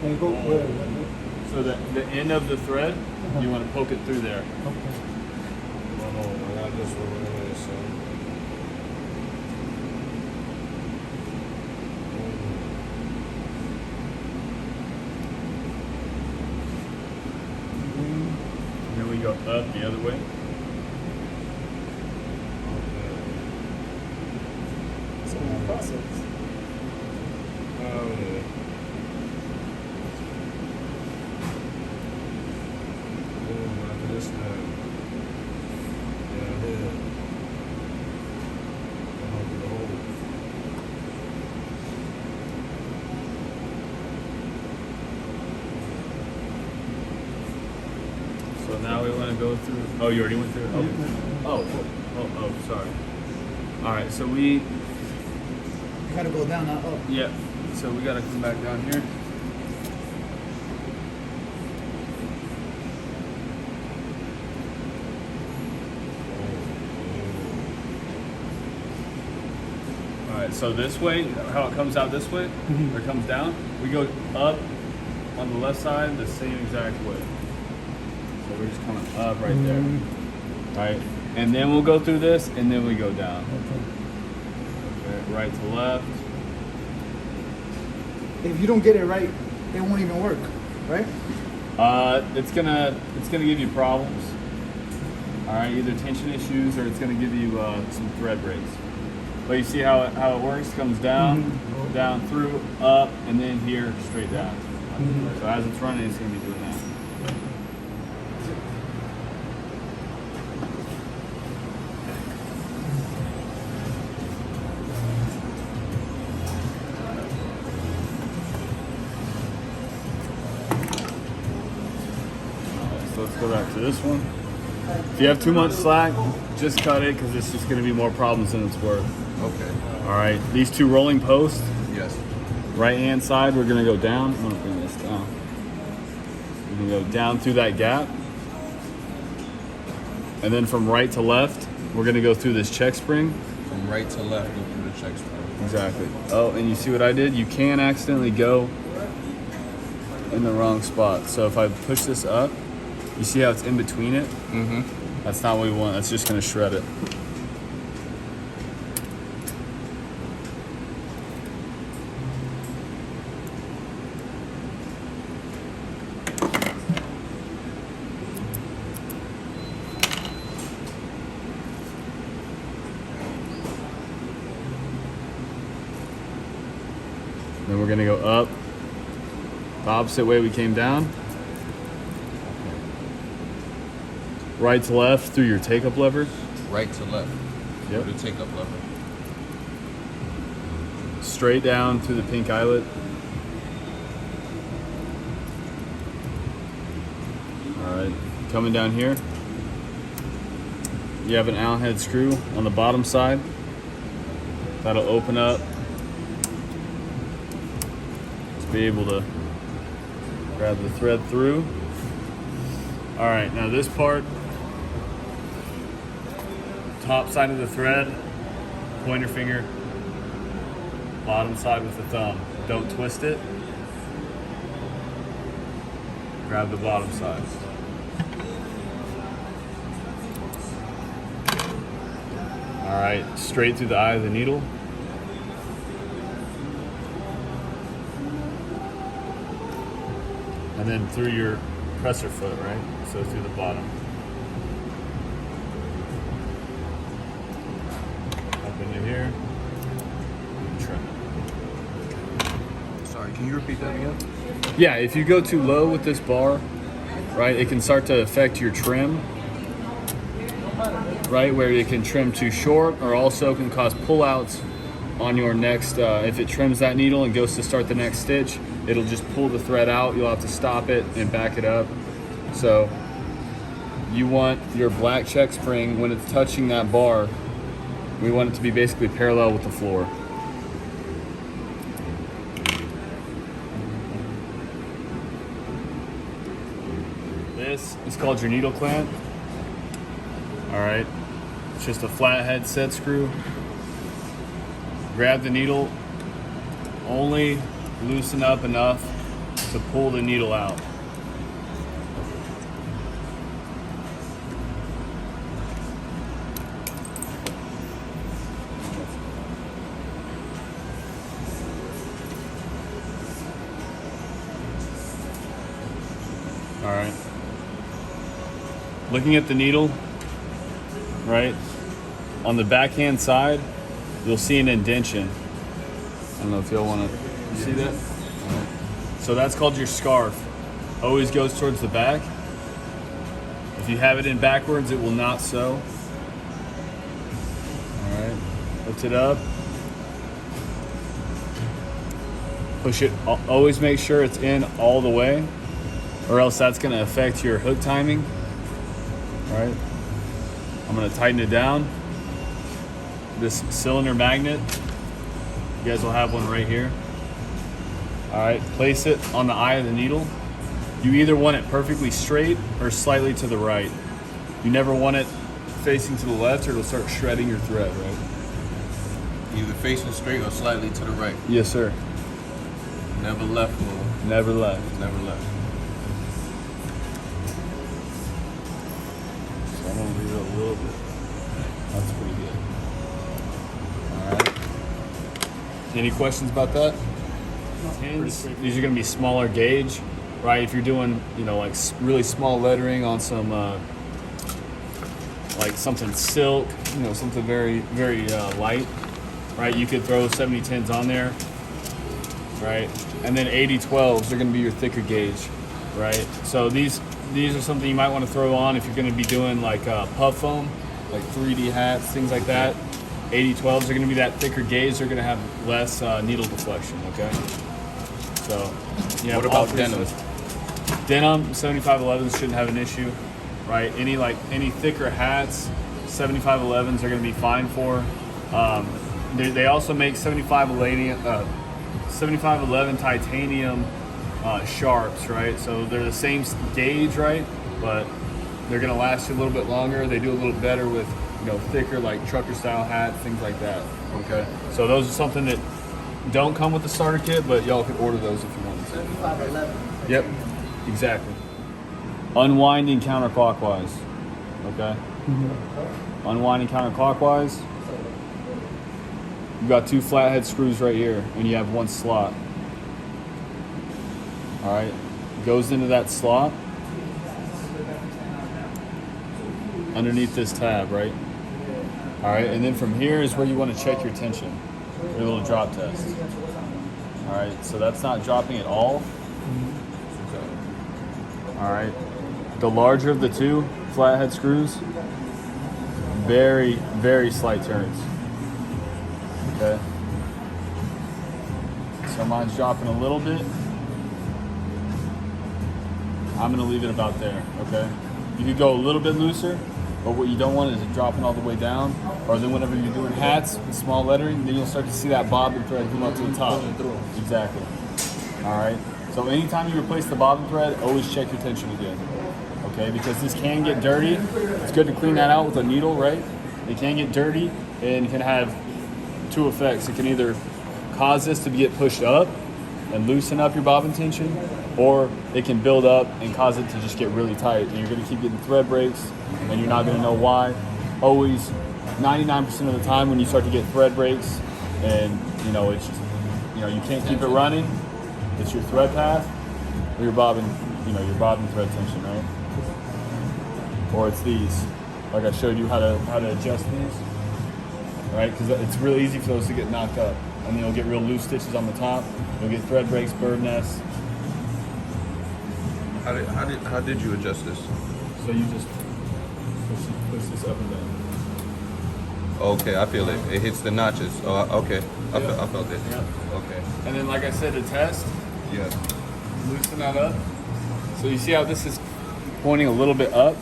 And go where? So the end of the thread, you want to poke it through there. Okay. I got this one right here, so. And then we go up the other way. It's a long process. Oh, yeah. Boom, after this now. Yeah, here. Come over the hole. So now we want to go through. Oh, you already went through. Oh, sorry. All right, so we. You gotta go down, not up. Yeah. So we got to come back down here. All right. So this way, how it comes out this way, or it comes down, we go up on the left side the same exact way. So we're just coming up right there. All right. And then we'll go through this, and then we go down. Okay, right to left. If you don't get it right, it won't even work, right? It's gonna give you problems. All right, either tension issues or it's gonna give you some thread breaks. But you see how it works? Comes down, down through, up, and then here straight down. So as it's running, it's gonna be doing that. So let's go back to this one. If you have too much slack, just cut it because it's just going to be more problems than it's worth. Okay. All right, these two rolling posts, Yes. right hand side, we're going to go down. I'm going to bring this down. We're going to go down through that gap. And then from right to left, we're going to go through this check spring. From right to left, go through the check spring. Exactly. Oh, and you see what I did? You can accidentally go in the wrong spot. So if I push this up, you see how it's in between it? Mm-hmm. That's not what we want. That's just going to shred it. Then we're going to go up the opposite way we came down. Right to left through your take-up lever. Right to left. Yep. The take up lever. Straight down through the pink eyelet. All right, coming down here. You have an Allen head screw on the bottom side. That'll open up. Just be able to grab the thread through. All right, now this part, top side of the thread, pointer finger, bottom side with the thumb. Don't twist it. Grab the bottom side. All right, straight through the eye of the needle. And then through your presser foot, right? So through the bottom. Up into here. Trim. Sorry, can you repeat that again? Yeah, if you go too low with this bar, right, it can start to affect your trim, right, where it can trim too short or also can cause pullouts on your next, if it trims that needle and goes to start the next stitch, it'll just pull the thread out. You'll have to stop it and back it up. So you want your black check spring, when it's touching that bar, we want it to be basically parallel with the floor. This is called your needle clamp. All right, it's just a flathead set screw. Grab the needle, only loosen up enough to pull the needle out. All right. Looking at the needle, right? On the backhand side, you'll see an indentation. I don't know if y'all want to see that. All right. So that's called your scarf. Always goes towards the back. If you have it in backwards, it will not sew. All right. Lift it up. Push it. Always make sure it's in all the way, or else that's going to affect your hook timing. All right. I'm going to tighten it down. This cylinder magnet, you guys will have one right here. All right, place it on the eye of the needle. You either want it perfectly straight or slightly to the right. You never want it facing to the left or it'll start shredding your thread, right? Either facing straight or slightly to the right. Yes, sir. Never left or Never left. never left. So I'm gonna leave it a little bit. That's pretty good. All right. Any questions about that? Pins. These are going to be smaller gauge, right? If you're doing, you know, like really small lettering on some, like something silk, you know, something very, very light, right? You could throw 7010s on there, right? And then 8012s are going to be your thicker gauge, right? So these are something you might want to throw on if you're going to be doing like puff foam, like 3D hats, things like that. 8012s are going to be that thicker gauge. They're going to have less needle deflection, okay? So, yeah. What about denim? Denim, 7511s shouldn't have an issue, right? Any thicker hats, 7511s are going to be fine for. They also make 7511 titanium sharps, right? So they're the same gauge, right? But they're going to last you a little bit longer. They do a little better with, you know, thicker like trucker style hats, things like that. Okay. So those are something that don't come with the starter kit, but y'all could order those if you wanted to. 7511. Yep, exactly. Unwinding counterclockwise. Okay. Unwinding counterclockwise. You've got 2 flathead screws right here, and you have 1 slot. All right. Goes into that slot underneath this tab, right? All right, and then from here is where you want to check your tension, your little drop test. All right, so that's not dropping at all. All right, the larger of the 2 flathead screws, very, very slight turns. Okay, so mine's dropping a little bit. I'm gonna leave it about there, okay? You could go a little bit looser, but what you don't want is it dropping all the way down, or then whenever you're doing hats with small lettering, then you'll start to see that bobbin thread come up to the top. Exactly. All right. So anytime you replace the bobbin thread, always check your tension again. Okay, because this can get dirty. It's good to clean that out with a needle, right? It can get dirty and can have 2 effects. It can either cause this to get pushed up and loosen up your bobbin tension, or it can build up and cause it to just get really tight, and you're going to keep getting thread breaks, and you're not going to know why. Always, 99% of the time when you start to get thread breaks, and you know it's just, you know, you can't keep it running, it's your thread path or your bobbin, you know, your bobbin thread tension, right? Or it's these, like I showed you how to adjust these, right? Because it's really easy for those to get knocked up, and then you'll get real loose stitches on the top. You'll get thread breaks, bird nests. How did you adjust this? So you just push this up and down. Okay, I feel it. It hits the notches. Oh, okay. I felt it. Yeah. Okay. And then, like I said, to test, Yeah. loosen that up. So you see how this is pointing a little bit up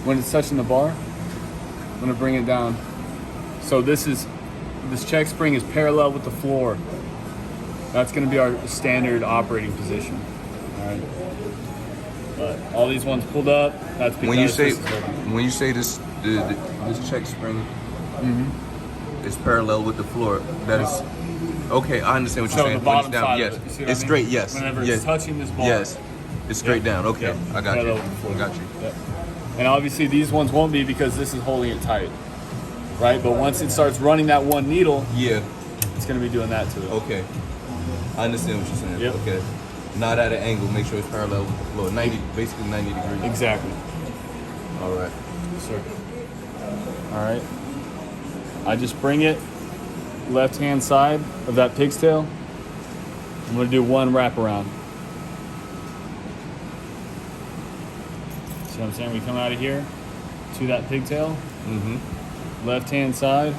when it's touching the bar? I'm gonna bring it down. So this check spring is parallel with the floor. That's gonna be our standard operating position. All right. But all these ones pulled up. That's because When you say this is working. when you say this this check spring is parallel with the floor, that is Okay, I understand what So you're saying. the When bottom down, side yes. of it, you see what It's I mean? straight, yes. Whenever yes. it's touching this bar. Yes. It's straight down. Okay, Yep. I got Right you. over the floor. I got you. Yep. And obviously these ones won't be because this is holding it tight, right? But once it starts running that one needle, Yeah. it's going to be doing that to it. Okay. I understand what you're saying. Yep. Okay. Not at an angle. Make sure it's parallel with the floor. 90, basically 90 degrees. Exactly. All right. Sir. All right. I just bring it left-hand side of that pig's tail. I'm going to do one wraparound. See what I'm saying? We come out of here to that pigtail. Mm-hmm. Left-hand side.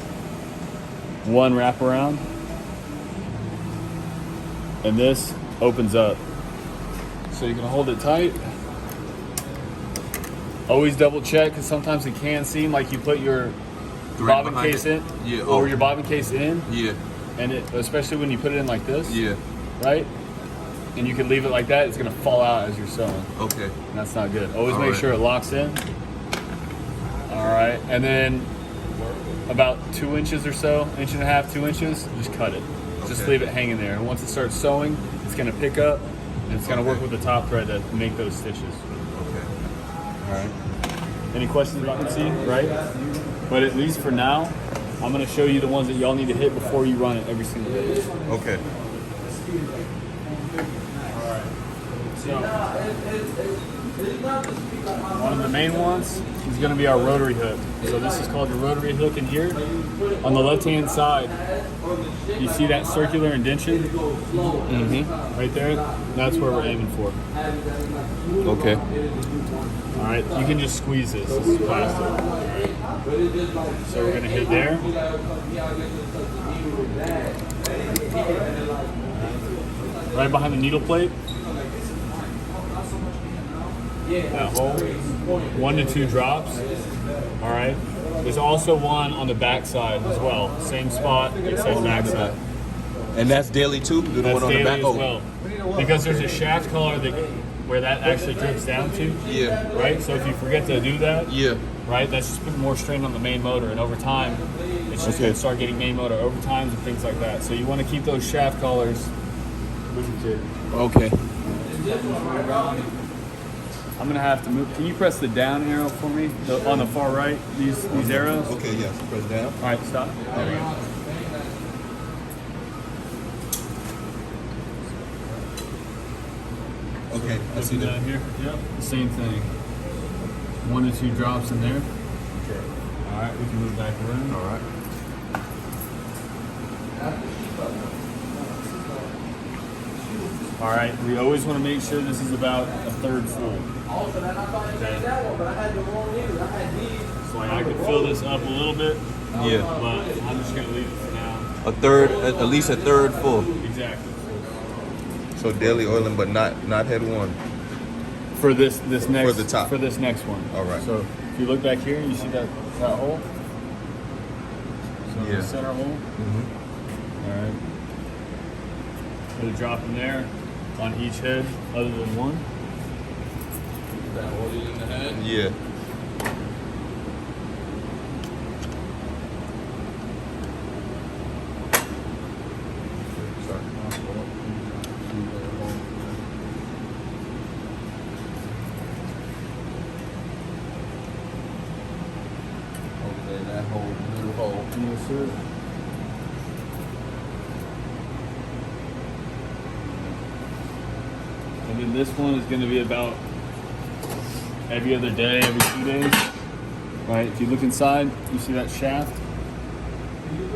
One wraparound. And this opens up. So you can hold it tight. Always double check because sometimes it can seem like you put your bobbin behind case it. in, Yeah. or your bobbin case in, Yeah. and it, especially when you put it in like this, Yeah. right? And you can leave it like that, it's gonna fall out as you're sewing. Okay. And that's not good. Always All make right. sure it locks in. All right, and then about 2 inches or so, inch and a half, 2 inches, just cut it. Just Okay. leave it hanging there. And once it starts sewing, it's gonna pick up, and it's gonna Okay. work with the top thread to make those stitches. Okay. All right. Any questions about the seam, right? But at least for now, I'm gonna show you the ones that y'all need to hit before you run it every single day. Okay. All right. So, one of the main ones is gonna be our rotary hook. So this is called your rotary hook in here. On the left-hand side, you see that circular indentation? Mm-hmm. Right there? That's where we're aiming for. Okay. All right, you can just squeeze this. This is plastic. All right. So we're gonna hit there. Right behind the needle plate. That hole. 1 to 2 drops. All right. There's also one on the back side as well. Same spot. It says back side. And that's daily too? The That's one on the daily back? as well. Because there's a shaft collar that where that actually drips down to. Yeah. Right. So if you forget to do that, Yeah. right, that's just putting more strain on the main motor, and over time, it's just going to start getting main motor overtimes and things like that. So you want to keep those shaft collars lubricated. Okay. I'm going to have to move. Can you press the down arrow for me on the far right? These arrows. Okay, yes. Press down. All right, stop. There we go. Okay, I see that. Down here. Yep. Same thing. 1 to 2 drops in there. Okay. All right, we can move back around. All right. All right, we always want to make sure this is about a third full. Okay. So like I could fill this up a little bit, Yeah. but I'm just gonna leave it for now. A third, at least a third full. Exactly. So daily oiling, but not head one. For this next the top. for this next one. All right. So if you look back here, you see that hole. So Yeah. the center hole. Mm-hmm. All right. Put a drop in there on each head, other than one. That hole in the head. Yeah. That whole little hole. Yes, sir. And then this one is going to be about every other day, every 2 days. Right? If you look inside, you see that shaft.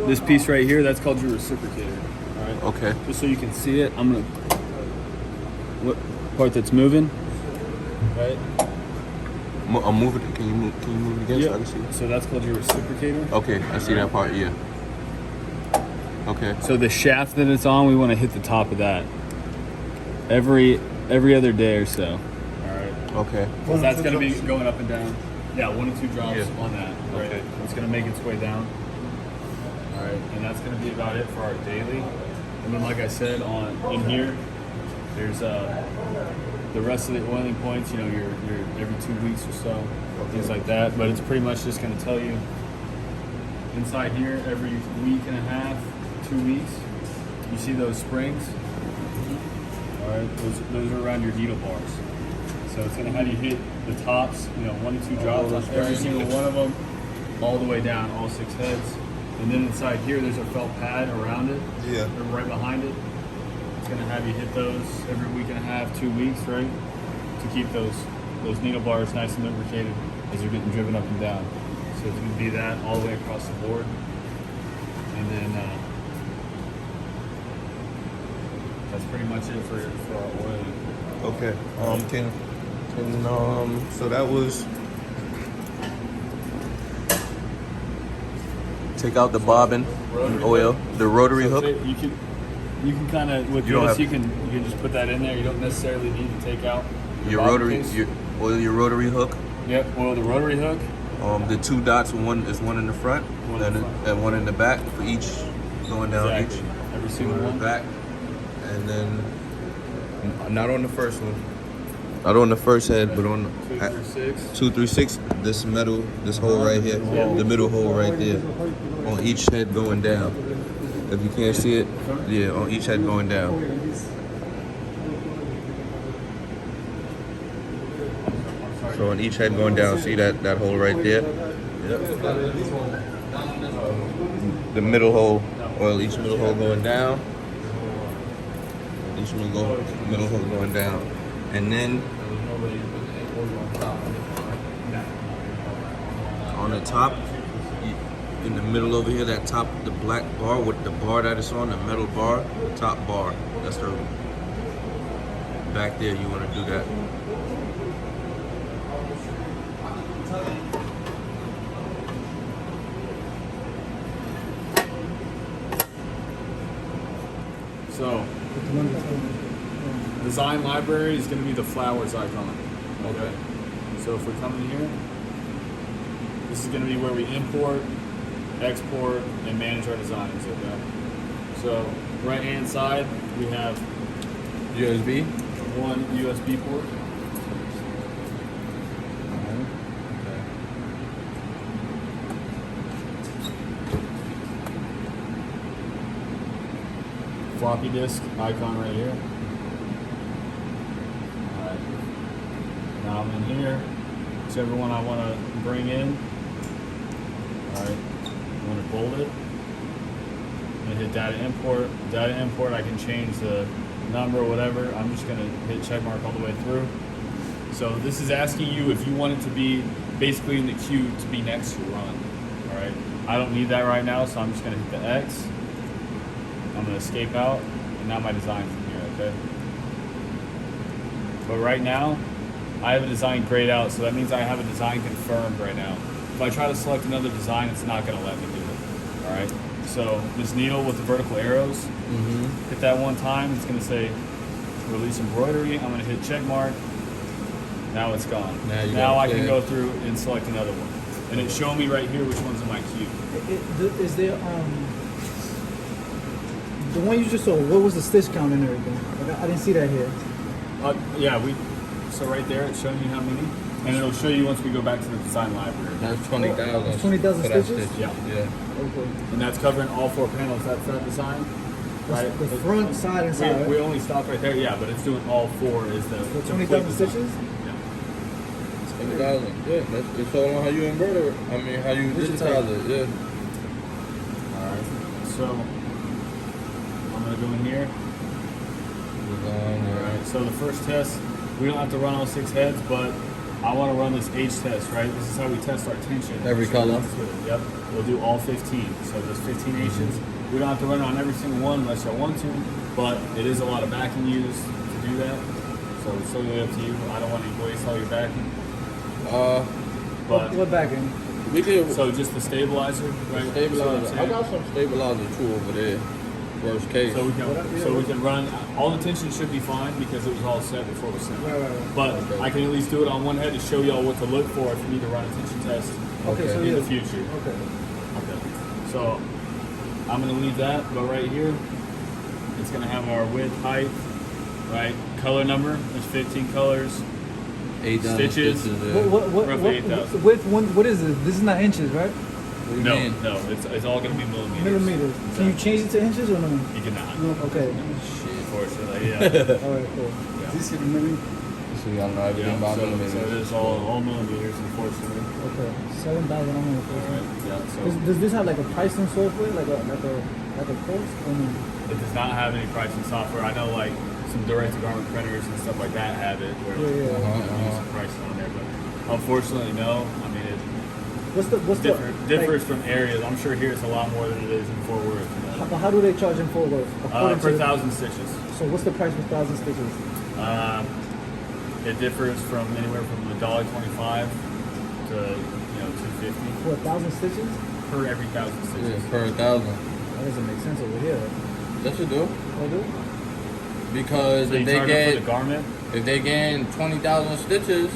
This piece right here, that's called your reciprocator. All right. Okay. Just so you can see it, I'm gonna. What part that's moving? Right. I'm moving it. Can you move it again so I can see it? So that's called your reciprocator. Okay, I see that part, yeah. Okay. So the shaft that it's on, we want to hit the top of that every other day or so. All right. Okay. So that's going to be going up and down. Yeah, 1 to 2 drops Yeah. on that. Right. Okay. It's going to make its way down. All right, and that's going to be about it for our daily. And then, like I said, in here, there's the rest of the oiling points. You know, your every 2 weeks or so, things like that. But it's pretty much just going to tell you inside here every week and a half, 2 weeks. You see those springs? All right, those are around your needle bars. So it's gonna have you hit the tops, 1 to 2 drops on every single one of them, all the way down, all 6 heads. And then inside here, there's a felt pad around it. Yeah. Or right behind it. It's gonna have you hit those every week and a half, 2 weeks, right? To keep those needle bars nice and lubricated as you're getting driven up and down. So it's gonna be that all the way across the board. And then that's pretty much it for our oiling. Okay. So that was. Take out the bobbin oil, the rotary hook. You can kind of with this you can just put that in there. You don't necessarily need to take out your rotary your rotary hook. Yep, oil the rotary hook. The 2 dots, one in the front, and one in the back for each going down exactly. each. Every single one. Back, and then not on the first one. Not on the first head, but on 2 through 6. This metal, this hole right here, the middle hole right there, on each head going down. If you can't see it, yeah, on each head going down. So on each head going down, see that hole right there? Yep. The middle hole, oil each middle hole going down. Each middle hole going down. And then on the top, in the middle over here, that top, the black bar with the bar that it's on, the metal bar, top bar. That's the back there. You want to do that. So, design library is going to be the flowers icon. Okay. So if we come in here, this is going to be where we import, export, and manage our designs. Okay. So right hand side we have USB. one USB port. Floppy disk icon right here. Alright. Now I'm in here. Whichever one I want to bring in. Alright. I'm going to bold it. I'm going to hit data import. Data import, I can change the number or whatever. I'm just going to hit check mark all the way through. So this is asking you if you want it to be basically in the queue to be next to run. Alright. I don't need that right now, so I'm just going to hit the X. I'm going to escape out, and now my design's in here, okay? But right now, I have a design grayed out, so that means I have a design confirmed right now. If I try to select another design, it's not going to let me do it, all right? So this needle with the vertical arrows, hit that one time, it's going to say release embroidery. I'm going to hit check mark. Now it's gone. Now I can go through and select another one. And it's showing me right here which one's in my queue. Is there the one you just saw? What was the stitch count and everything? Like, I didn't see that here. Yeah, so right there it's showing you how many, and it'll show you once we go back to the design library. That's 20,000. That's 20,000 stitches. Yeah. Okay. And that's covering all 4 panels. That's that design, right? The front, side, and side. We only stopped right there. Yeah, but it's doing all 4. Is the 20,000 stitches? Yeah. 20,000. Yeah, it's all on how you embroider it. I mean, how you digitize it. Yeah. All right. So I'm gonna go in here. All right. So the first test, we don't have to run all 6 heads, but I want to run this H test, right? This is how we test our tension. Every color? Yep. We'll do all 15. So there's 15 H's. We don't have to run it on every single one unless you want to, but it is a lot of backing used to do that. So it's totally up to you. I don't want to waste all your backing. But what backing? We did. So just the stabilizer, right? Stabilizer. I got some stabilizer too over there. Worst case. So we can run. All the tension should be fine because it was all set before we sent it. Right. But I can at least do it on one head to show y'all what to look for if you need to run a tension test in the future. Okay. So I'm gonna leave that, but right here, it's gonna have our width, height, right? Color number. There's 15 colors. 8,000 stitches. What Roughly 8,000. width? What is it? This is not inches, right? What do you No, mean? no, it's all gonna be millimeters. Millimeters. Can you change it to inches or no? You cannot. No. Okay. Shit. Unfortunately, yeah. All right, cool. Yeah. This is millimeter. So y'all know everything about so millimeters. it is all millimeters, unfortunately. Okay. 7,000. I'm gonna All right. Yeah. So Does this have like a pricing software, like a course, or no? it does not have any pricing software. I know like some direct-to-garment printers and stuff like that have it, where Yeah, yeah. you can use some pricing on there. But unfortunately, no. I mean, it What's differs like, from areas. I'm sure here it's a lot more than it is in Fort Worth. You know? how do they charge in Fort Worth? Per 1,000 stitches. So what's the price for 1,000 stitches? It differs from anywhere from $1.25 to $2.50 For 1,000 stitches? per every 1,000 stitches. Yeah, per 1,000. That doesn't make sense over here. Yes, you do. Oh, do? Because So if you they charge them get for the garment. if they gain 20,000 stitches,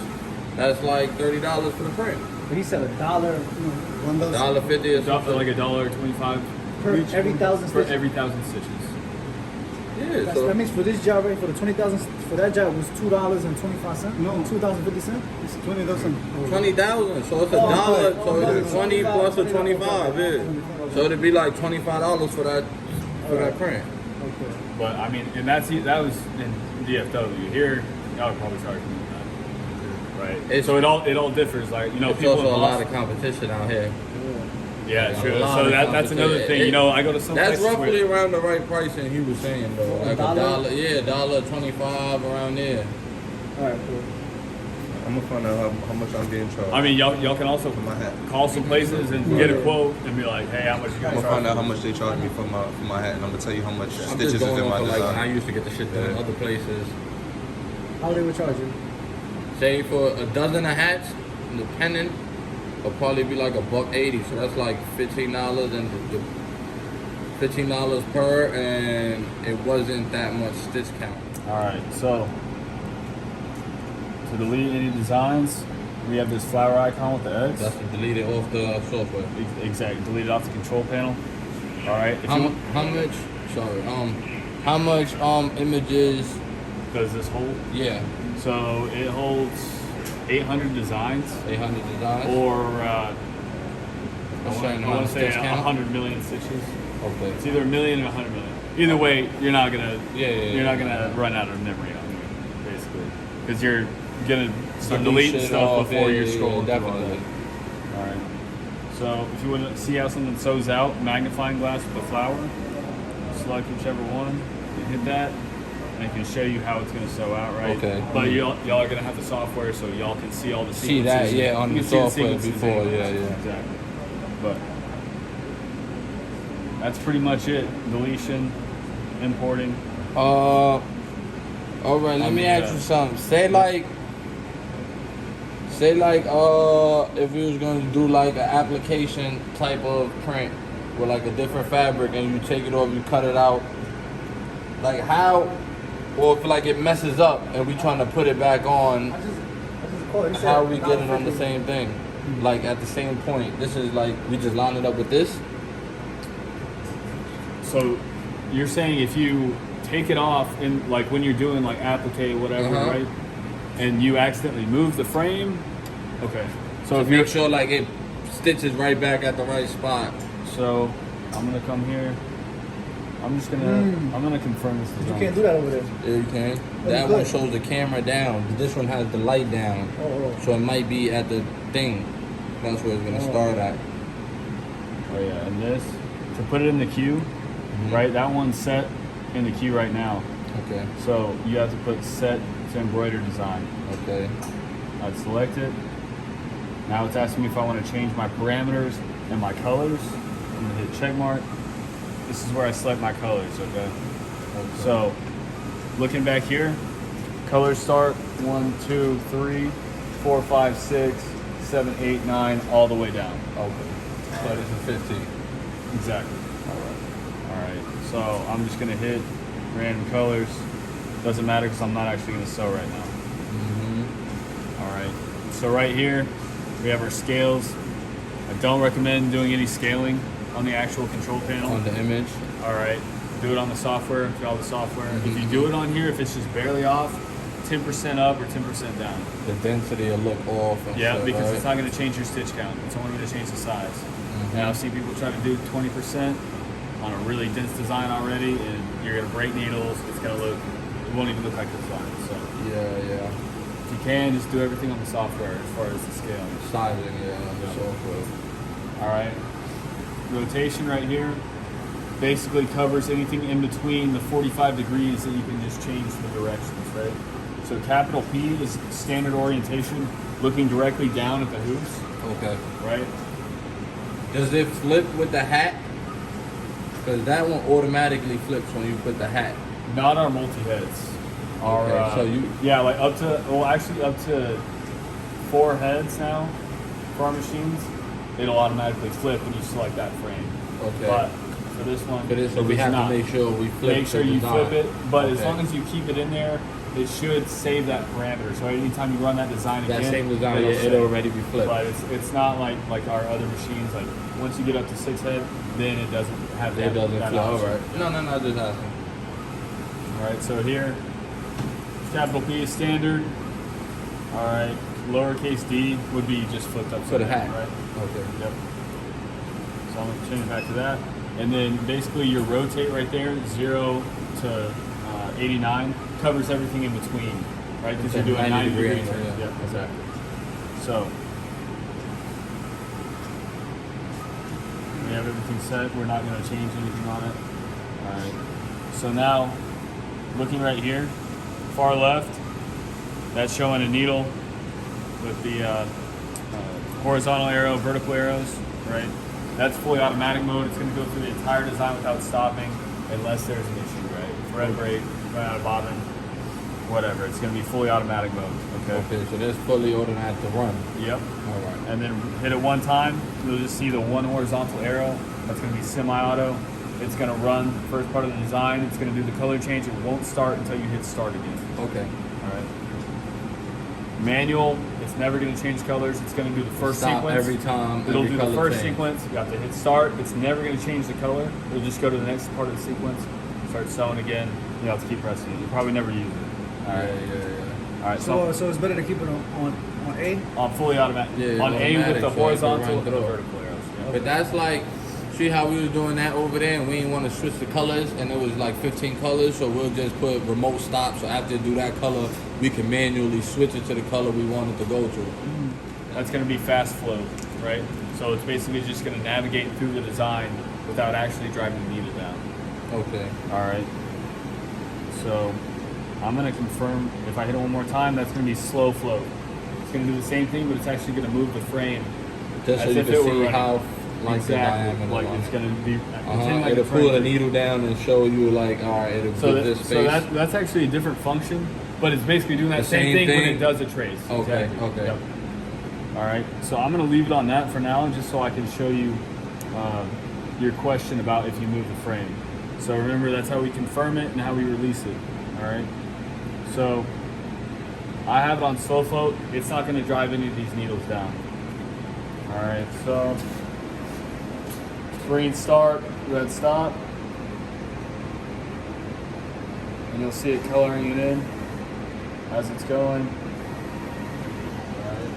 that's like $30 for the print. But he said $1, $1 $1.50 or something. Like $1.25 per every 1,000 for stitches. every 1,000 stitches. Yeah, so That means for this job, right? For the 20,000, for that job was $2.25. No, 2,050 cents. It's 20,000. 20,000. So it's $1. So it's 20 plus a 25. Yeah. So it'd be like $25 for that print. Okay. But I mean, and that was in DFW. Here, y'all would probably charge more than that, right? So it all differs. Like It's people also in a lot Boston- of competition out here. Yeah, A true. lot So of that's another competition. thing. I go to some That's places roughly where around the right pricing he was saying though. Like $1. Yeah, $1.25 around there. All right, cool. I'm gonna find out how much I'm being charged. I mean, y'all can also my hat. call some places and get a quote and be like, hey, how much you guys I'm gonna charge? find out how much they charge me for my hat, and I'm gonna tell you how much I'm stitches just is going in my off of, like when I design. used to get the shit done in Yeah. other places. How they would charge you? Say for a dozen of hats, independent, will probably be like $1.80. So that's like $15 and the $15 per, and it wasn't that much stitch count. All right, so to delete any designs, we have this flower icon with the X. That's to delete it off the software. Exactly, delete it off the control panel. All right, if you want, How much? Sorry. How much images? does this hold? Yeah, So it holds 800 designs, 800 designs. or A certain I amount want of to say stitch count? 100 million stitches. Okay. It's either a million or 100 million. Either way, you're not gonna Yeah, not gonna run out of memory on it, basically, because you're gonna start Delete deleting shit stuff off, before yeah, you're scrolling through all definitely. that. All right. So if you want to see how something sews out, magnifying glass with a flower, select whichever one, and hit that, and it can show you how it's gonna sew out, right? Okay. But y'all are gonna have the software so y'all can see all the See sequences. that, yeah, on You the can see software sequences before, anyways. yeah. Exactly. But that's pretty much it. Deletion, importing. All right. Let me ask you something. Say like, if we was gonna do like an application type of print with like a different fabric, and you take it off, you cut it out. Like how, or if like it messes up, and we trying to put it back on, I just called it. He said how we get it on the $1.50. same thing? Like at the same point. This is like we just line it up with this. So you're saying if you take it off in like when you're doing like applique whatever, Uh-huh. right? And you accidentally move the frame, okay. So So if you're make sure like it stitches right back at the right spot. so I'm gonna come here. I'm gonna confirm this You design. can't do that over there. Yeah, you can. Oh, That you one could. shows the camera down. This one has the light down. Oh. So it might be at the thing. That's where it's gonna Oh. start at. Oh yeah, and this to put it in the queue, right? That one's set in the queue right now. Okay. So you have to put set to embroider design. Okay. I'd select it. Now it's asking me if I want to change my parameters and my colors. I'm gonna hit check mark. This is where I select my colors, okay? So looking back here, colors start 1, 2, 3, 4, 5, 6, 7, 8, 9, all the way down. Okay. So this is 15. Exactly. All right. So I'm just gonna hit random colors. Doesn't matter because I'm not actually gonna sew right now. All right. So right here, we have our scales. I don't recommend doing any scaling on the actual control panel. On the image. All right. Do it on the software. If you have the software. If you do it on here, if it's just barely off, 10% up or 10% down. The density will look off. And Yeah, shit, because right? it's not going to change your stitch count. It's only going to change the size. And I've seen people try to do 20% on a really dense design already, and you're gonna break needles. It's gonna look, it won't even look like the design. So Yeah. if you can, just do everything on the software as far as the scaling. Sizing, yeah. Software. All right. Rotation right here basically covers anything in between the 45 degrees that you can just change the directions, right? So capital P is standard orientation, looking directly down at the hoops, Okay. right? Does it flip with the hat? Because that one automatically flips when you put the hat. Not our multi-heads. Our, Okay, so you- yeah, like up to, well, actually up to 4 heads now for our machines, it'll automatically flip when you select that frame. Okay. But for this one, For this, so it we does have not. to make sure we flip. Make sure the you design. flip it, but as Okay. long as you keep it in there, it should save that parameter. So anytime you run that design That again, same design, it'll it'll save. already be flipped. But it's not like our other machines. Like once you get up to 6 head, then it doesn't have that. It doesn't that flip. All option. right. No, just asking. All right, so here, capital P is standard. All right, lowercase d would be just flipped up. For the hat. right? Okay. Yep. So I'm gonna change back to that, and then basically your rotate right there, 0 to 89, covers everything in between, right? Because Okay, you're doing 90 degree degrees. angle, yeah. Yep, exactly. So we have everything set. We're not going to change anything on it. All right. So now, looking right here, far left, that's showing a needle with the horizontal arrow, vertical arrows, right? That's fully automatic mode. It's going to go through the entire design without stopping unless there's an issue, right? Thread break, run out of bobbin, whatever. It's going to be fully automatic mode, okay? Okay, so that's fully automatic to run. Yep. All right. And then hit it one time, you'll just see the one horizontal arrow. That's going to be semi-auto. It's going to run the first part of the design. It's going to do the color change. It won't start until you hit start again. Okay. All right. Manual, it's never going to change colors. It's going to do the first Stop sequence. every time. It'll every do the color first change. sequence. You have to hit start. It's never going to change the color. It'll just go to the next part of the sequence. Start sewing again. You have to keep pressing it. You probably never use it. All right. Yeah. All right. So it's better to keep it on A? On fully automatic. Yeah, on A with automatic, the so it can horizontal run and the through. vertical arrows. Yeah. But that's like, see how we was doing that over there, and we didn't want to switch the colors, and it was like 15 colors, so we'll just put remote stop. So after you do that color, we can manually switch it to the color we want it to go to. That's going to be fast flow, right? So it's basically just going to navigate through the design without actually driving the needle down. Okay. All right. So I'm going to confirm, if I hit it one more time, that's going to be slow flow. It's going to do the same thing, but it's actually going to move the frame. Just so as you if can it were see running. how like the diameter. Like was. it's going to be. Uh-huh. It'll pull the needle down and show you like, all right, it'll So, put this so space. that's actually a different function, but it's basically doing that The same same thing when thing? it does a trace. Okay, Exactly. okay. Yep. All right, so I'm going to leave it on that for now, just so I can show you your question about if you move the frame. So remember, that's how we confirm it and how we release it. All right. So I have it on slow float. It's not going to drive any of these needles down. All right. So green start, red stop, and you'll see it coloring it in as it's going.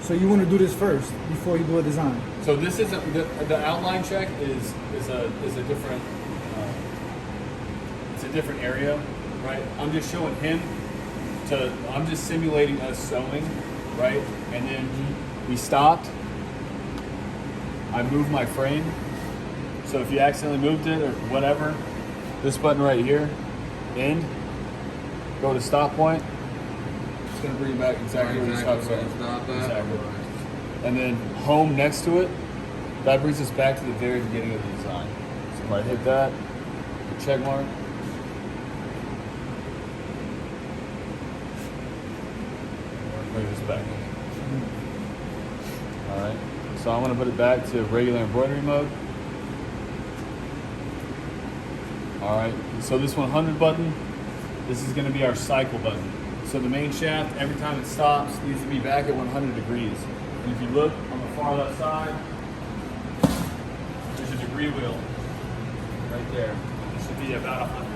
So you want to do this first before you do a design? So this is the outline check is a different it's a different area, right? I'm just showing him I'm just simulating us sewing, right? And then we stopped. I moved my frame. So if you accidentally moved it or whatever, this button right here, end, go to stop point. It's gonna bring you back exactly where you stopped sewing. Exactly. And then home next to it, that brings us back to the very beginning of the design. So if I hit that, the check mark. Bring this back. Alright, so I'm gonna put it back to regular embroidery mode. Alright, so this 100 button, this is gonna be our cycle button. So the main shaft, every time it stops, needs to be back at 100 degrees. And if you look on the far left side, there's a degree wheel right there. It should be about 100.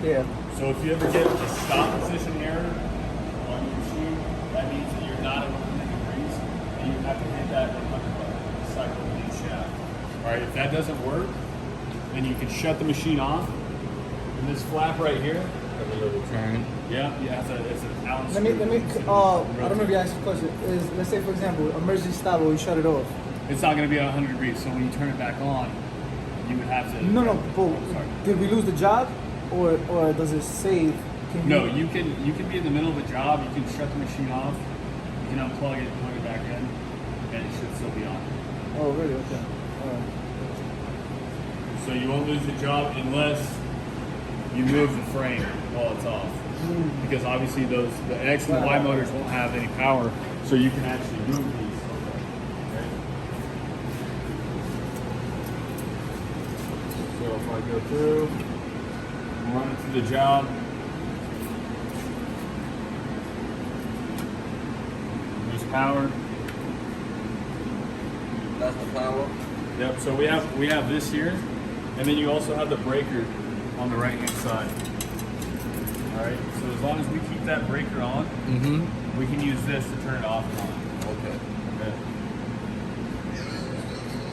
Yeah. So if you ever get a stop position error on your machine, that means that you're not at 100 degrees, and you have to hit that 100 button. cycle in each shaft. All right, if that doesn't work, then you can shut the machine off. And this flap right here, Have a little turn. yeah, it's an Allen Let me, screw. I don't know if you asked the question. Is, let's say, for example, emergency stop where we shut it off. It's not going to be at 100 degrees, so when you turn it back on, you would have to. No, Sorry. but did we lose the job? Or does it save? Can No, you can be in the middle of a job, you can shut the machine off, you can unplug it, plug it back in, and it should still be on. Oh, really? Okay. All right. So you won't lose the job unless you move the frame while it's off. Because obviously the X and the Y motors won't have any power, so you can actually move these. Okay. So if I go through, run it through the job. Use power. That's the power. Yep. So we have this here, and then you also have the breaker on the right hand side. All right. So as long as we keep that breaker on, we can use this to turn it off and on. Okay. Okay.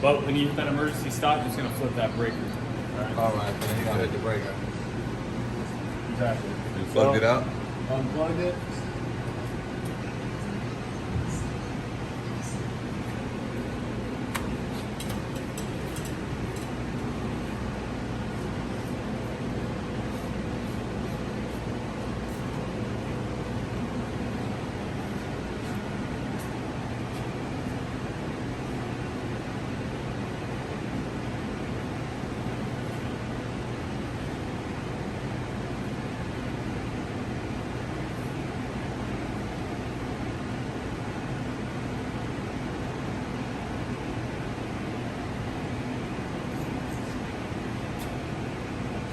But when you hit that emergency stop, it's going to flip that breaker. All right. All right, then you gotta hit the breaker. Exactly. You plugged it out? Unplugged it.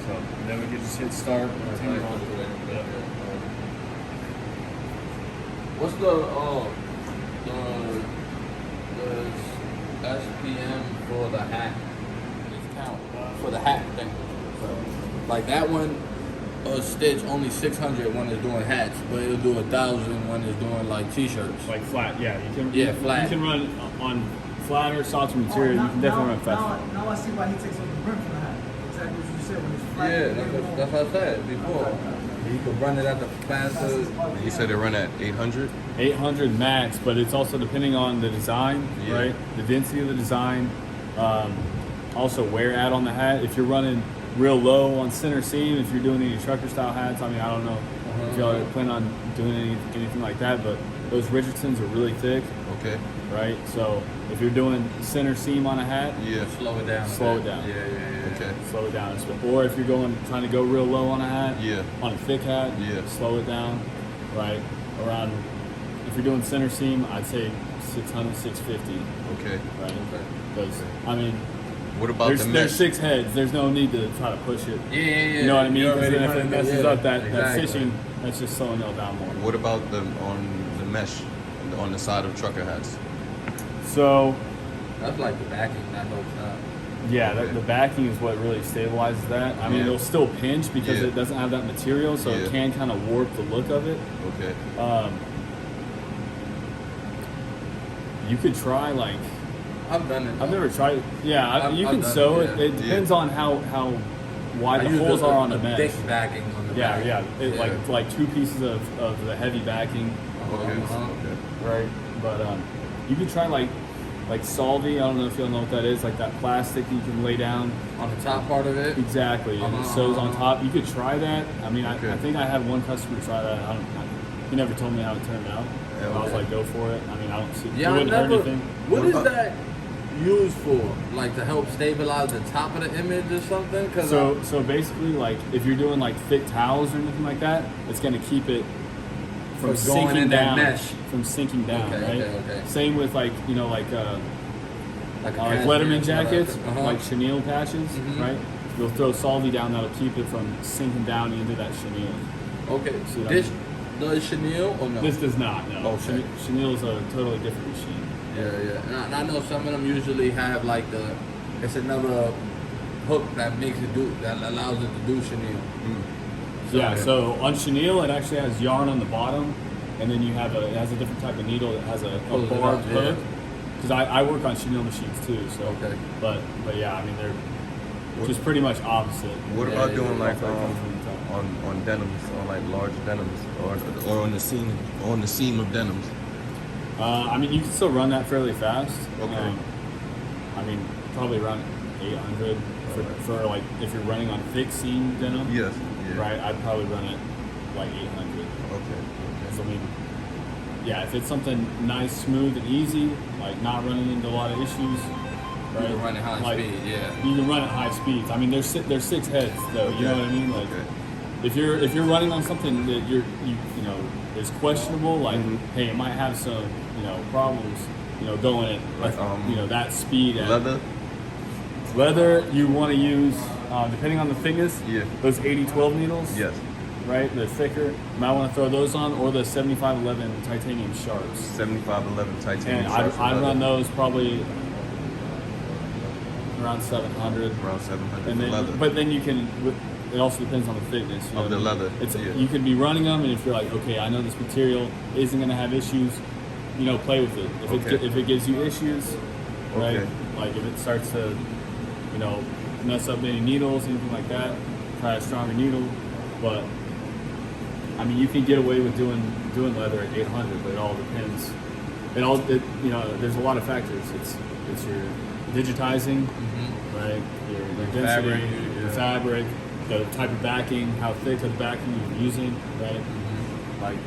So then we can just hit start. And turn it on. Yep. What's the SPM for the hat discount for the hat thing? Like that one, a stitch only 600 when it's doing hats, but it'll do 1,000 when it's doing like t-shirts. Like flat, yeah. You can. Yeah, flat. You can run on flatter, softer material. You can definitely run fast. Now I see why he takes off the brim from the hat. Exactly what you said when it's flat. Yeah, that's what I said before. You can run it at the faster. You said it run at 800? 800 max, but it's also depending on the design, Yeah. right? The density of the design, also wear out on the hat. If you're running real low on center seam, if you're doing any trucker style hats, I mean, I don't know if y'all are planning on doing anything like that, but those Richardsons are really thick, Okay. right? So if you're doing center seam on a hat, Yeah. Slow it down. a Slow bit. it down. Yeah. Okay. slow it down. Or if you're trying to go real low on a hat, Yeah. on a thick hat, Yeah. slow it down, right? Around, if you're doing center seam, I'd say 600, 650, Okay. right? Okay. Because, I mean, What about there's the mesh? 6 heads. There's no need to try to push it. Yeah. You know what I mean? You Because already then if it running messes yeah, up that exactly. stitching, that's just slowing it down more. What about on the mesh on the side of trucker hats? So, That's like the backing that helps out. yeah, Okay. the backing is what really stabilizes that. I mean, Yeah. it'll still pinch because Yeah. it doesn't have that material, so Yeah. it can kind of warp the look of it. Okay. You could try like, I've done it. I've never tried. Yeah, you I've can done sew it, it. yeah. It depends on how wide I the use holes a- are on the a mesh. thick backing on the Yeah, back. yeah. It, like 2 pieces of the heavy backing, Okay. Uh-huh. Okay. right? But you could try like Solvay. I don't know if you'll know what that is. Like that plastic you can lay down. On the top part of it. Exactly, and it Uh-huh, sews on uh-huh. top. You could try that. I mean, Okay. I think I had one customer try that. He never told me how it turned out. Yeah, I was okay. like, go for it. I mean, I don't see. Yeah, it I wouldn't hurt never. anything. What is that used for? Like to help stabilize the top of the image or something? Cause So basically, like if you're doing like thick towels or anything like that, it's gonna keep it from From going sinking in that down. mesh. From sinking down, Okay, right? okay. Same with like like a like cashmere Letterman or jackets, something. Uh-huh. like chenille patches, Mhm. right? You'll throw Solvay down that'll keep it from sinking down into that chenille. Okay. See what I This does chenille or no? This does not. No. Okay. Chenille is a totally different machine. Yeah. And I know some of them usually have like it's another hook that makes it that allows it to do chenille. Yeah. So on chenille, it actually has yarn on the bottom, and then it has a different type of needle that has a Pulls it barbed out, yeah. hook. because I work on sheet needle machines too. So, Okay. but yeah, I mean they're just pretty much opposite. What about doing like on on denims, on like large denims, or on the seam of denims? I mean, you can still run that fairly fast. Okay. I mean, probably around 800 for like if you're running on thick seam denim. Yes. Yeah. Right. I'd probably run it like 800. Okay. So I mean, yeah, if it's something nice, smooth, and easy, like not running into a lot of issues. Right. You can run at high speed, yeah. You can run at high speeds. I mean, there's 6 heads though. Okay. You know what I mean? Like, if you're running on something that you know is questionable, like hey, it might have some problems, going at Like, that speed. Leather. Leather, you want to use depending on the thickness. Yeah. Those 80-12 needles. Yes. Right, they're thicker. You might want to throw those on, or the 7511 titanium sharps. 7511 titanium. And sharps I'd leather. run those probably around 700. Around 700 And for then, leather. but then you can. It also depends on the thickness Of the leather, It's yeah. You can be running them, and if you're like, okay, I know this material isn't going to have issues, play with it. If it gives you issues, right? Okay. Like if it starts to, mess up any needles, anything like that, try a stronger needle. But I mean, you can get away with doing leather at 800, but it all depends. There's a lot of factors. It's your digitizing, right? Your density, fabric, the fabric, the type of backing, how thick of the backing you're using, right? Like,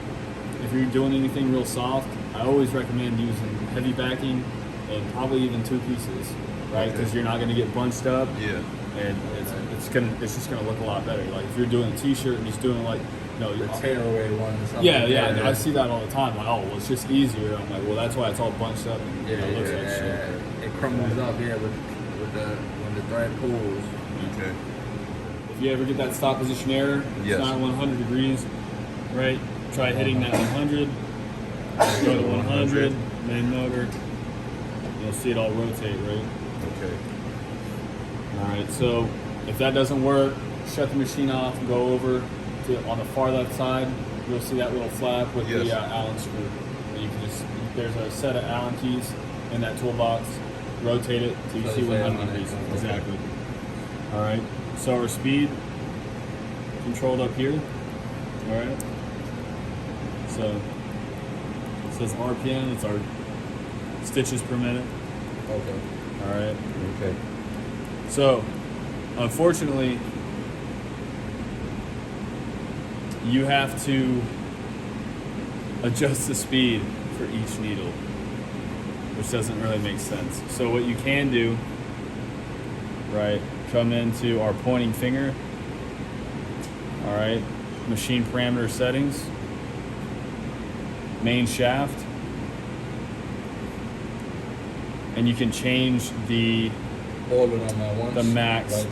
if you're doing anything real soft, I always recommend using heavy backing and probably even 2 pieces, right? Because you're not going to get bunched up, Yeah. and it's just gonna look a lot better. Like if you're doing a T-shirt and just doing like The tearaway one or something. yeah, I see that all the time. Like, oh, well, it's just easier. I'm like, well, that's why it's all bunched up and it looks like shit. It crumbles up, when the thread pulls. Okay. If you ever get that stop position error, Yes. it's not 100 degrees, right? Try hitting that 100. Go to 100, main motor. You'll see it all rotate, right? Okay. All right. So if that doesn't work, shut the machine off and go over to on the far left side. You'll see that little flap with Yes. the Allen screw. And you can there's a set of Allen keys in that toolbox. Rotate it till you So see they say 100 on it. degrees. Exactly. All right. So our speed controlled up here. All right. So it says RPM. It's our stitches per minute. Okay. All right. Okay. So, unfortunately, you have to adjust the speed for each needle, which doesn't really make sense. So what you can do, right, come into our pointing finger, all right, machine parameter settings, main shaft, and you can change the All of them at once.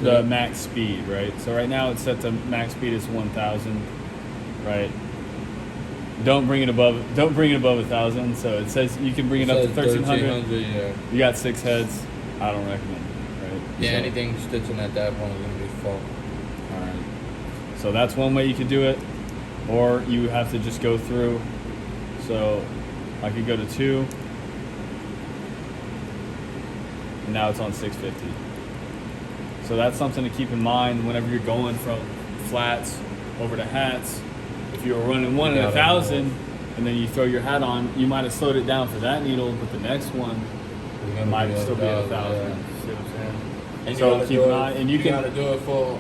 the max speed, right? So right now it's set to max speed is 1,000, right? Don't bring it above 1,000. So it says you can bring it up to 1,300. Yeah. You got 6 heads. I don't recommend it, right? Yeah, So, anything stitching at that point is gonna be full. all right. So that's one way you could do it, or you have to just go through. So I could go to 2. And now it's on 650. So that's something to keep in mind whenever you're going from flats over to hats. If you were running one at 1,000 and then you throw your hat on, you might have slowed it down for that needle, but the next one might still be at 1,000. Yeah. See what I'm saying? And So you gotta keep do an it- eye, and you can- gotta do it for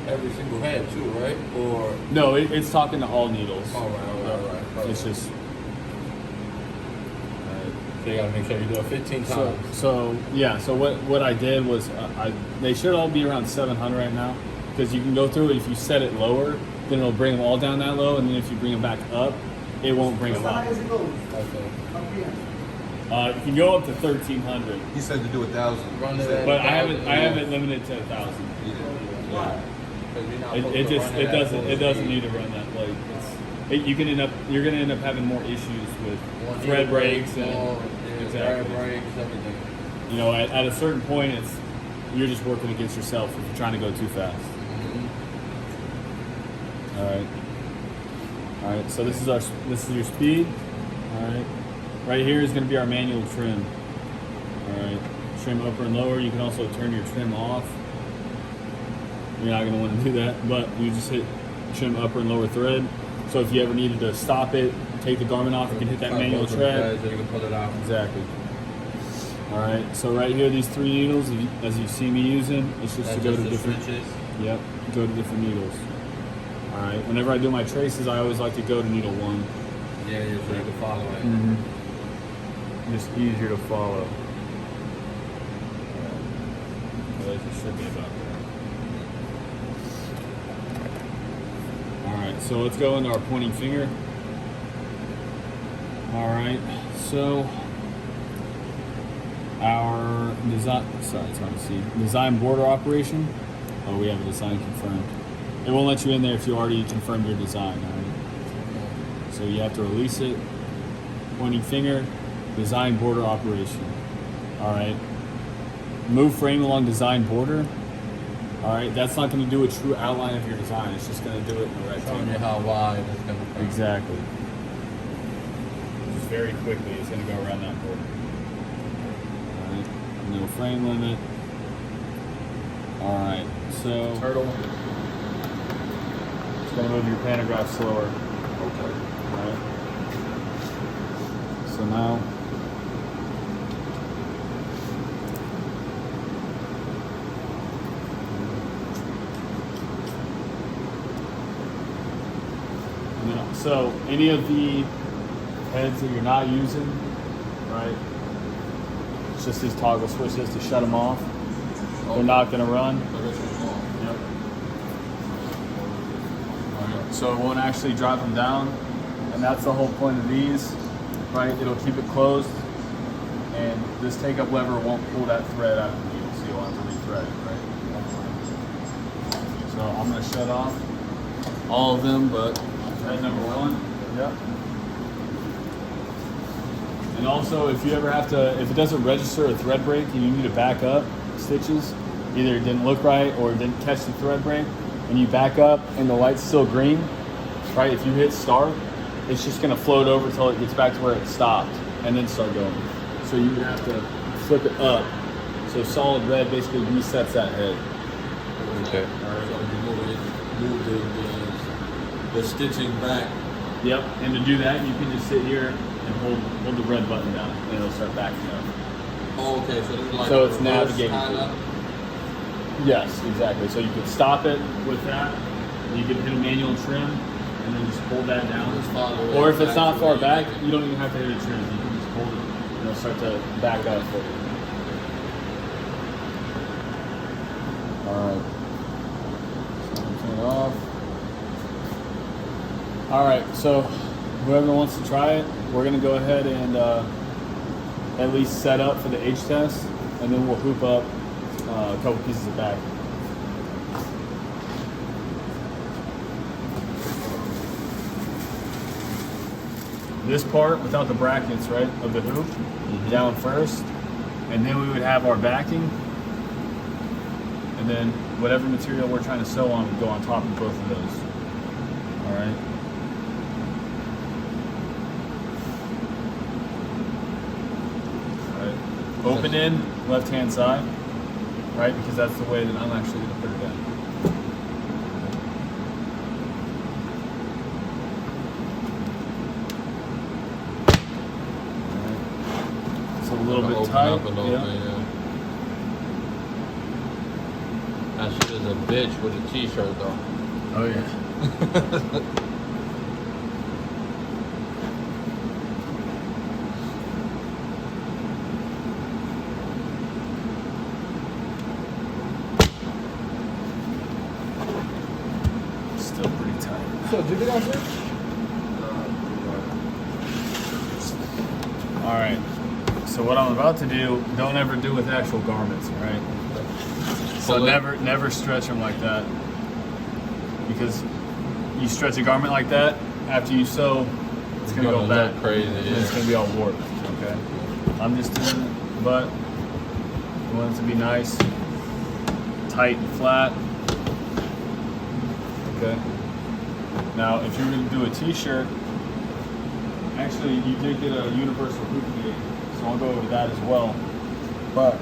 every single head too, right? Or No, it's talking to all needles. all right. It's just. So you gotta make sure you do it 15 times. So what I did was they should all be around 700 right now, because you can go through it. If you set it lower, then it'll bring them all down that low, and then if you bring them back up, it won't bring them up. As it goes. Okay. You can go up to 1,300, He said to do 1,000. Run it He said- at- but I have it limited to 1,000. Yeah. Because you're not supposed It to just run it at doesn't full it doesn't speed. need to run that like you're gonna end up having more issues with One thread needle breaks break, and thread breaks, everything. at a certain point you're just working against yourself if you're trying to go too fast. All right. So this is your speed. All right. right here is going to be our manual trim. All right, trim upper and lower. You can also turn your trim off. You're not going to want to do that, but you just hit trim upper and lower thread. So if you ever needed to stop it, take the garment off, you can hit that manual tread. You can pull it out. Exactly. All right, so right here, these 3 needles, as you see me using, it's just to go to different. Switches. Yep, go to different needles. All right, whenever I do my traces, I always like to go to needle 1. Yeah, so you can follow it. Just easier to follow. It should be about there. All right, so let's go into our pointing finger. All right, so our design, sorry, it's hard to see. Design border operation. Oh, we have a design confirmed. It won't let you in there if you already confirmed your design, all right? So you have to release it. Pointing finger, design border operation. All right. Move frame along design border. All right, that's not going to do a true outline of your design. It's just going to do it in a Showing rectangle. you how wide it's going to be. Exactly. Just very quickly, it's going to go around that border. All right, no frame limit. All right, so turtle. It's going to move your pantograph slower. Okay. All right. So now. So any of the heads that you're not using, right? It's just these toggle switches to shut them off. They're not going to run. Yep. Right. So it won't actually drive them down, and that's the whole point of these, right? It'll keep it closed, and this take-up lever won't pull that thread out of the needle, so you'll have to re-thread it, right? So I'm going to shut off all of them, but thread number 1. Yep. And also, if you ever have to, if it doesn't register a thread break and you need to back up stitches, either it didn't look right or it didn't catch the thread break, and you back up and the light's still green, right? If you hit start, it's just going to float over until it gets back to where it stopped and then start going. So you would have to flip it up. So solid red basically resets that head. Okay. All right. So you move the stitching back. Yep, and to do that, you can just sit here and hold the red button down, and it'll start backing up. Oh, okay. So this is like So a it's reverse navigating. kinda? Yes, exactly. So you could stop it with that. You can hit a manual trim, and then just hold that down. Just follow it Or if it's back not to far where you back, make it. you don't even have to hit a trim. You can just hold it, and it'll start to back up for you. All right. So I'm turn it off. All right, so whoever wants to try it, we're gonna go ahead and at least set up for the H test, and then we'll hoop up a couple pieces of back. This part without the brackets, right, of the hoop, down first, and then we would have our backing, and then whatever material we're trying to sew on would go on top of both of those. All right. Open in, left-hand side, right? Because that's the way that I'm actually going to put it in. Right. It's a little bit Open tight. up a little Yeah. bit, yeah. That shit is a bitch with a t-shirt though. Oh yeah. Still pretty tight. So, did you guys hear? All right. So what I'm about to do, don't ever do with actual garments, all right? So Pull it. never stretch them like that, because you stretch a garment like that after you sew, it's gonna go look bad. crazy, And yeah. it's gonna be all warped. Okay. I'm just doing it, but I want it to be nice, tight and flat. Okay. Now, if you're gonna do a t-shirt, Actually, you did get a universal hoop gauge, so I'll go over that as well. But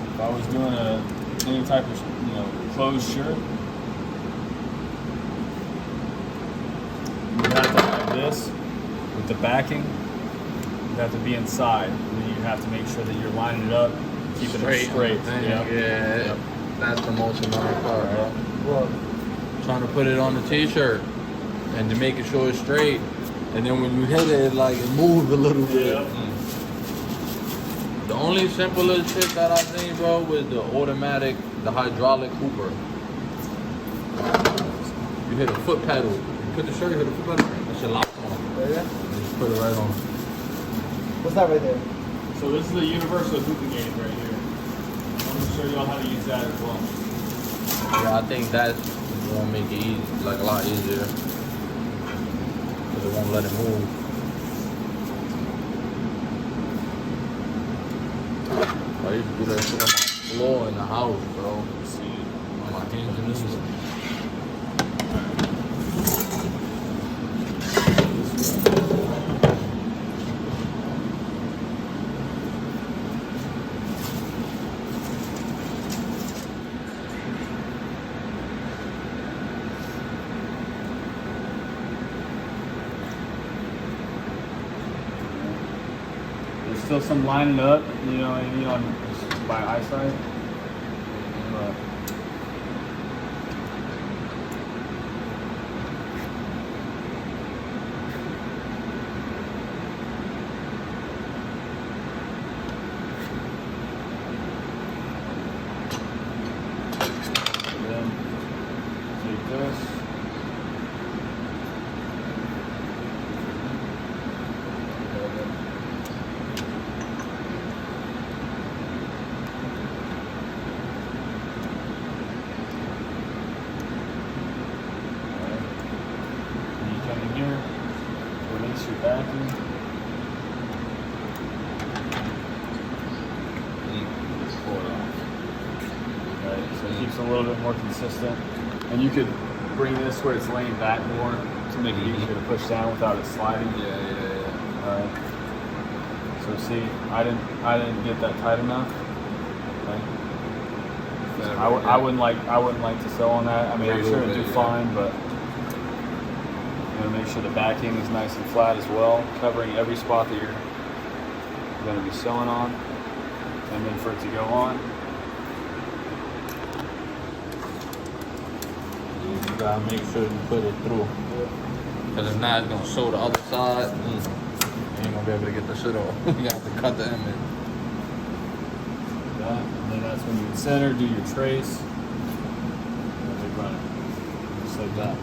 if I was doing any type of closed shirt, you have to have this with the backing. You have to be inside, and then you have to make sure that you're lining it up, keeping it straight. Yeah, that's the most annoying part, bro. Well, trying to put it on the t-shirt and to make it sure it's straight, and then when you hit it, like it moves a little bit. Yeah. The only simplest shit that I think, bro, was the hydraulic hooper. You hit a foot pedal. You put the shirt, you hit a foot pedal, that shit locks on. Oh, yeah? You just put it right on. What's that right there? So this is the universal hooping gauge right here. I'm gonna show y'all how to use that as well. Yeah, I think that's gonna make it easy, like a lot easier. Cause it won't let it move. I used to do that shit on my floor in the house, bro. On my hands and knees. There's still some lining up, you know what I mean, on just by eyesight. But then take this. Here, release your backing. Pull it off. Right, so it keeps it a little bit more consistent. And you could bring this where it's laying back more to make it easier to push down without it sliding. Yeah. Alright. So see, I didn't get that tight enough. Okay. I wouldn't like to sew on that. I mean, I'm sure it'd do fine, but make sure the backing is nice and flat as well, covering every spot that you're going to be sewing on, and then for it to go on. You gotta make sure you put it through. Because if not, it's gonna sew the other side. You ain't gonna be able to get the shit off. You have to cut the image. That, and then that's when you center, do your trace, and they run it, just like that.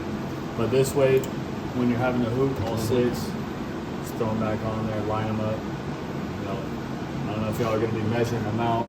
But this way, when you're having the hoop, all six, just throw them back on there, line them up. I don't know if y'all are going to be measuring them out.